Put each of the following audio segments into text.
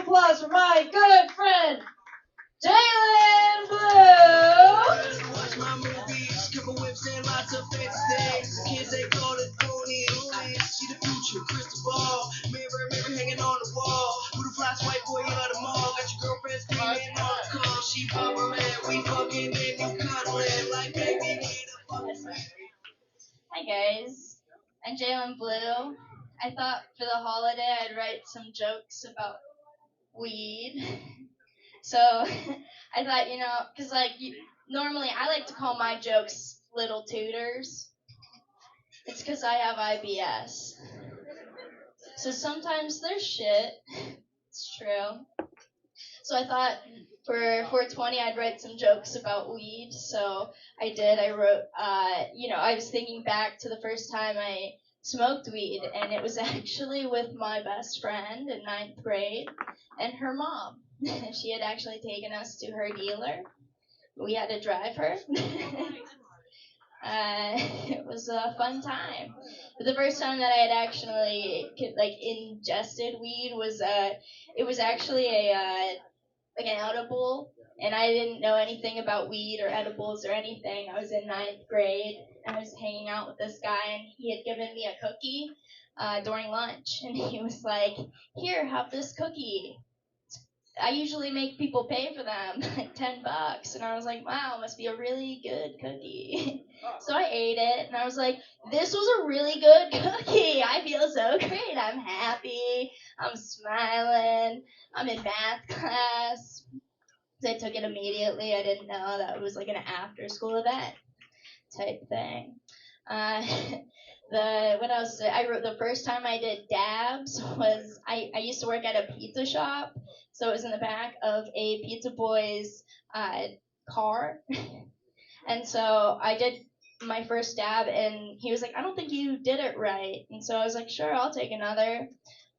applause for my good friend, Jalen Blue. Watch my movies, couple whips and lots of fancy things. Kids they call it pony. See the future, crystal ball. Mirror hanging on the wall. Who the fly white boy at the mall? Got your girlfriend screaming on the call. She bubbling, we fucking, then you cuddling like baby need a fucking. Hi guys, I'm Jalen Blue. I thought for the holiday I'd write some jokes about weed. So I thought, because normally I like to call my jokes little tutors. It's because I have IBS. So sometimes they're shit. It's true. So I thought for 420 I'd write some jokes about weed. So I did. I wrote, I was thinking back to the first time I smoked weed, and it was actually with my best friend in 9th grade and her mom. She had actually taken us to her dealer. We had to drive her. It was a fun time. But the first time that I had actually ingested weed was it was actually an edible, and I didn't know anything about weed or edibles or anything. I was in 9th grade, and I was hanging out with this guy, and he had given me a cookie during lunch, and he was like, "Here, have this cookie. I usually make people pay for them, like $10." And I was like, "Wow, must be a really good cookie." So I ate it, and I was like, "This was a really good cookie. I feel so great. I'm happy. I'm smiling. I'm in math class." So I took it immediately. I didn't know that it was like an after-school event type thing. Uh, what else? I wrote the first time I did dabs was I used to work at a pizza shop, so it was in the back of a pizza boy's car, and so I did my first dab, and he was like, "I don't think you did it right," and so I was like, "Sure, I'll take another."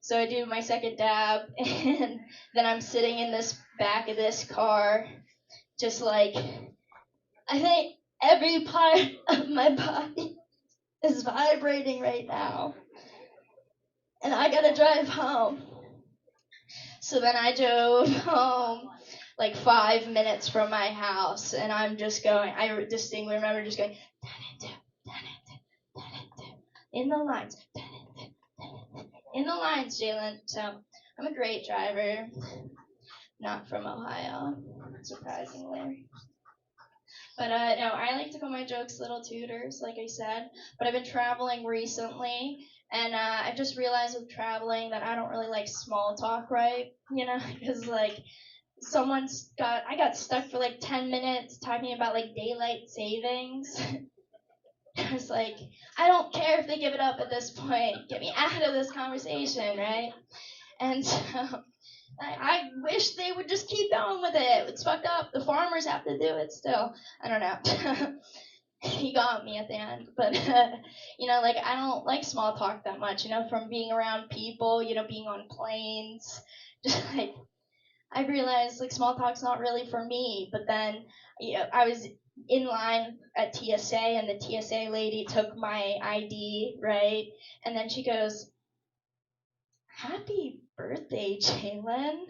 So I do my second dab, and then I'm sitting in this back of this car, just like, I think every part of my body is vibrating right now, and I gotta drive home. So then I drove home like 5 minutes from my house, and I'm just going, I distinctly remember just going, in the lines, in the lines, Jalen. So I'm a great driver, not from Ohio, surprisingly. But no, I like to call my jokes little tutors, like I said. But I've been traveling recently, and I've just realized with traveling that I don't really like small talk, right? Because like I got stuck for like 10 minutes talking about like daylight savings. I was like, I don't care if they give it up at this point. Get me out of this conversation, right? And so I wish they would just keep going with it. It's fucked up. The farmers have to do it still. I don't know. He got me at the end. But, I don't like small talk that much, from being around people, being on planes. Just like, I realized, like, small talk's not really for me. But then, I was in line at TSA, and the TSA lady took my ID, right? And then she goes, "Happy birthday, Jalen."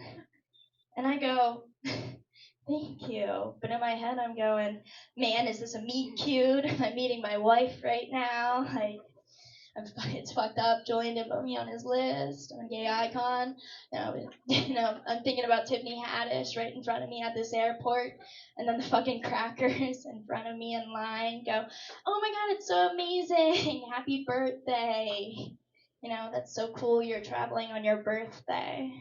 And I go, "Thank you." But in my head, I'm going, "Man, is this a meet cute? I'm meeting my wife right now. Like, it's fucked up. Julian didn't put me on his list. I'm a gay icon. I'm thinking about Tiffany Haddish right in front of me at this airport, and then the fucking crackers in front of me in line go, "Oh my God, it's so amazing. Happy birthday. That's so cool. You're traveling on your birthday."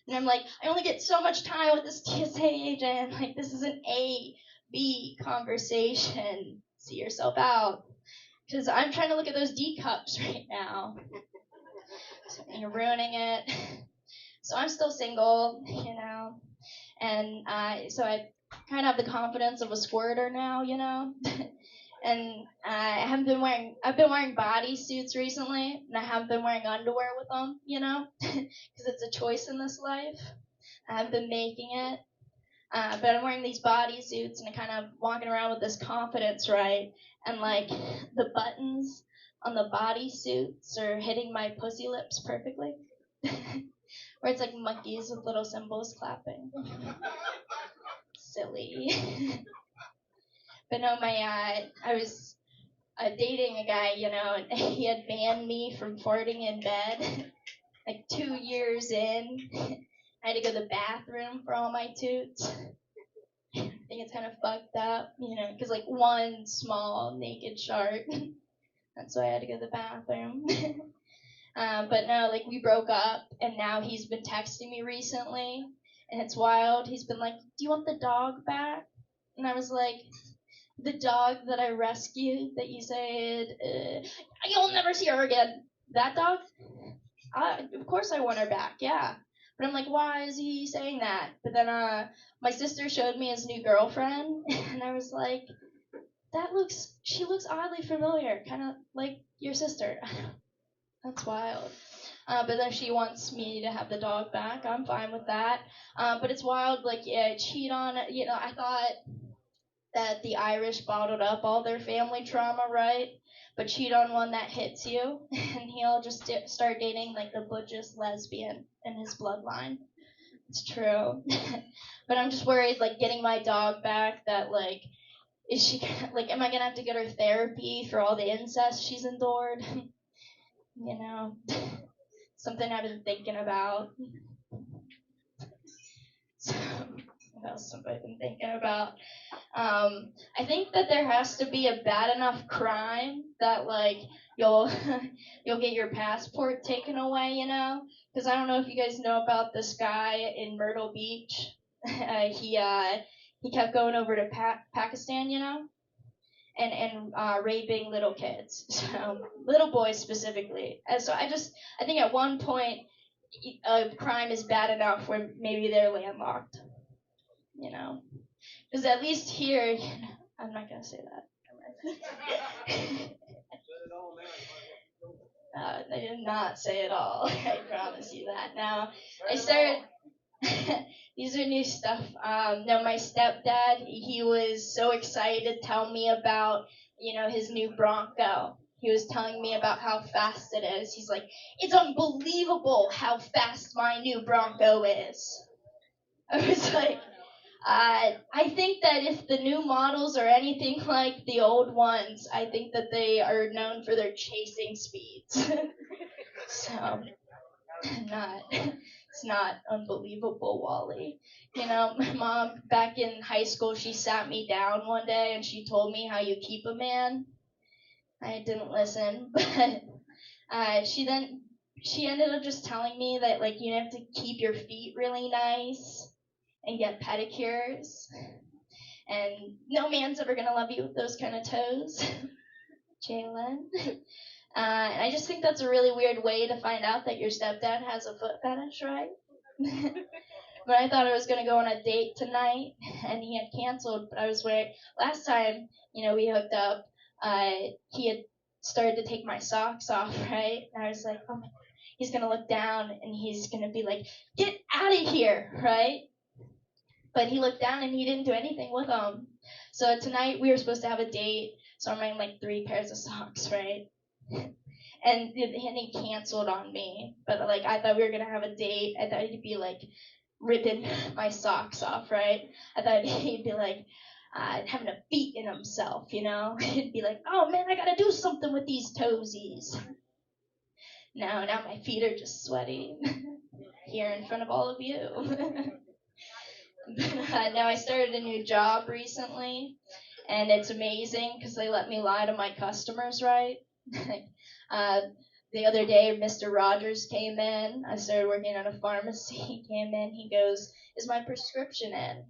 And I'm like, I only get so much time with this TSA agent. Like, this is an A-B conversation. See yourself out. Because I'm trying to look at those D cups right now. So you're ruining it. So I'm still single, And so I kind of have the confidence of a squirter now, And I've been wearing bodysuits recently, and I haven't been wearing underwear with them, because it's a choice in this life. I haven't been making it. But I'm wearing these bodysuits, and I'm kind of walking around with this confidence, right? And like the buttons on the bodysuits are hitting my pussy lips perfectly. where it's like monkeys with little cymbals clapping. Silly. But no, I was dating a guy, and he had banned me from farting in bed. Like 2 years in, I had to go to the bathroom for all my toots. I think it's kind of fucked up, because like one small naked shark. That's why I had to go to the bathroom. But no, like we broke up, and now he's been texting me recently, and it's wild. He's been like, "Do you want the dog back?" And I was like, "The dog that I rescued, that you said you'll never see her again. That dog? Of course I want her back, yeah." But I'm like, why is he saying that? But then my sister showed me his new girlfriend, and I was like, she looks oddly familiar, kind of like your sister. That's wild. But then she wants me to have the dog back. I'm fine with that. But it's wild, like, cheat on, I thought that the Irish bottled up all their family trauma, right? But cheat on one that hits you, and he'll just start dating, like, the butchest lesbian in his bloodline. It's true. But I'm just worried, like, getting my dog back, that, like, is she, like, am I gonna have to get her therapy for all the incest she's endured? Something I've been thinking about. So, what else have I been thinking about? I think that there has to be a bad enough crime that, like, you'll you'll get your passport taken away, Because I don't know if you guys know about this guy in Myrtle Beach. He kept going over to Pakistan, and raping little kids, so little boys specifically. And so I think at one point a crime is bad enough where maybe they're landlocked, because at least here, I'm not gonna say that. I did not say it all. I promise you that. Now I started. These are new stuff. No, my stepdad, he was so excited to tell me about, his new Bronco. He was telling me about how fast it is. He's like, "It's unbelievable how fast my new Bronco is." I was like, I think that if the new models are anything like the old ones, I think that they are known for their chasing speeds. So, it's not unbelievable, Wally. My mom, back in high school, she sat me down one day and she told me how you keep a man. I didn't listen, but she ended up just telling me that, like, you have to keep your feet really nice and get pedicures, and no man's ever gonna love you with those kind of toes. Jalen. And I just think that's a really weird way to find out that your stepdad has a foot fetish, right? But I thought I was going to go on a date tonight, and he had canceled, but I was wearing, last time, we hooked up, he had started to take my socks off, right? And I was like, oh my God, he's going to look down, and he's going to be like, "Get out of here," right? But he looked down, and he didn't do anything with them. So tonight, we were supposed to have a date, so I'm wearing, like, 3 pairs of socks, right? And he canceled on me. But, like, I thought we were going to have a date. I thought he'd be, like, ripping my socks off, right? I thought he'd be, like, having a beat in himself, He'd be like, "Oh, man, I got to do something with these toesies." Now my feet are just sweaty here in front of all of you. Now I started a new job recently, and it's amazing because they let me lie to my customers, right? The other day, Mr. Rogers came in. I started working at a pharmacy. He came in. He goes, "Is my prescription in?"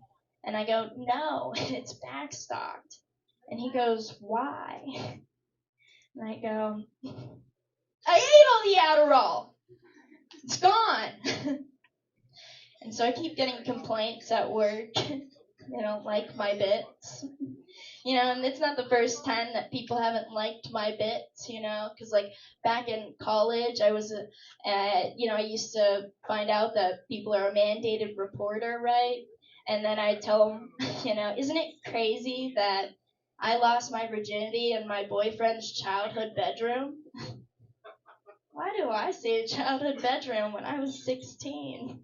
And I go, "No, it's backstocked." And he goes, "Why?" And I go, "I ate all the Adderall. It's gone." And so I keep getting complaints at work. They don't like my bits. And it's not the first time that people haven't liked my bits, because, like, back in college, I was, I used to find out that people are a mandated reporter, right? And then I'd tell them, "Isn't it crazy that I lost my virginity in my boyfriend's childhood bedroom?" Why do I say a childhood bedroom when I was 16?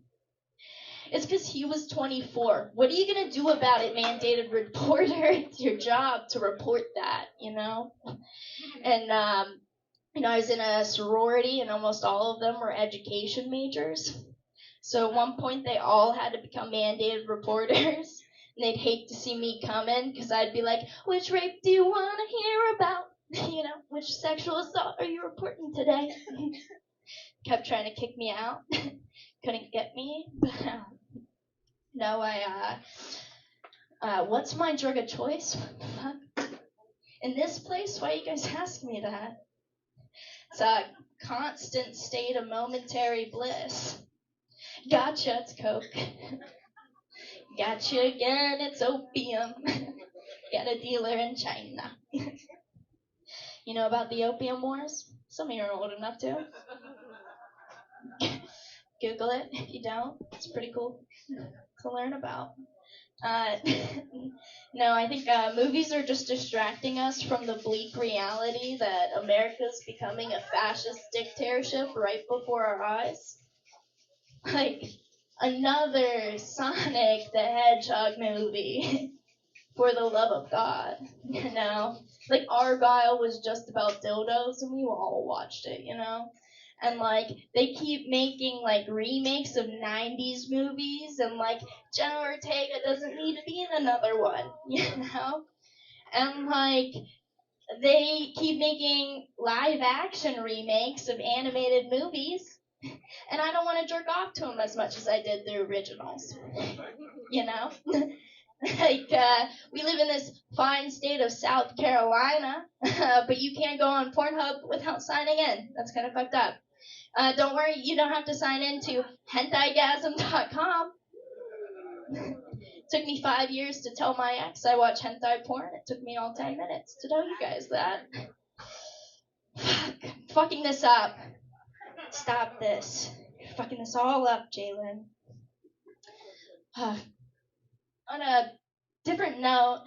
It's because he was 24. What are you going to do about it, mandated reporter? It's your job to report that, you know? And, I was in a sorority, and almost all of them were education majors. So at one point, they all had to become mandated reporters. And they'd hate to see me come in because I'd be like, which rape do you want to hear about? Which sexual assault are you reporting today? Kept trying to kick me out. Couldn't get me. No, what's my drug of choice? In this place? Why you guys ask me that? It's a constant state of momentary bliss. Gotcha, it's coke. Gotcha again, it's opium. Got a dealer in China. You know about the opium wars? Some of you are old enough to. Google it if you don't. It's pretty cool to learn about. No, I think movies are just distracting us from the bleak reality that America's becoming a fascist dictatorship right before our eyes. Like, another Sonic the Hedgehog movie. For the love of God, Like, Argyle was just about dildos, and we all watched it, And, like, they keep making, like, remakes of 90s movies, and, like, Jenna Ortega doesn't need to be in another one, And, like, they keep making live-action remakes of animated movies, and I don't want to jerk off to them as much as I did the originals, Like, we live in this fine state of South Carolina, but you can't go on Pornhub without signing in. That's kind of fucked up. Don't worry, you don't have to sign in to hentaigasm.com. Took me 5 years to tell my ex I watch hentai porn. It took me all 10 minutes to tell you guys that. Fuck, I'm fucking this up. Stop this. You're fucking this all up, Jalen. On a different note,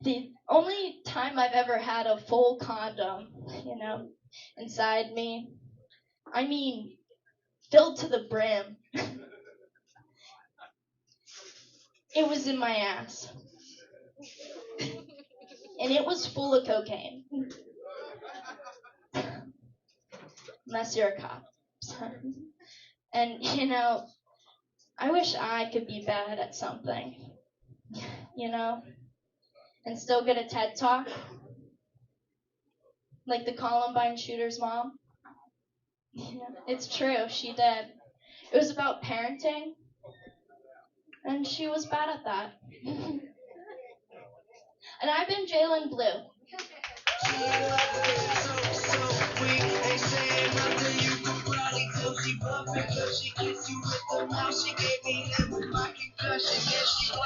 the only time I've ever had a full condom, inside me, I mean, filled to the brim, it was in my ass. And it was full of cocaine. Unless you're a cop. And, I wish I could be bad at something, and still get a TED Talk. Like the Columbine shooter's mom. It's true, she did. It was about parenting, and she was bad at that. And I've been Jalen Blue. She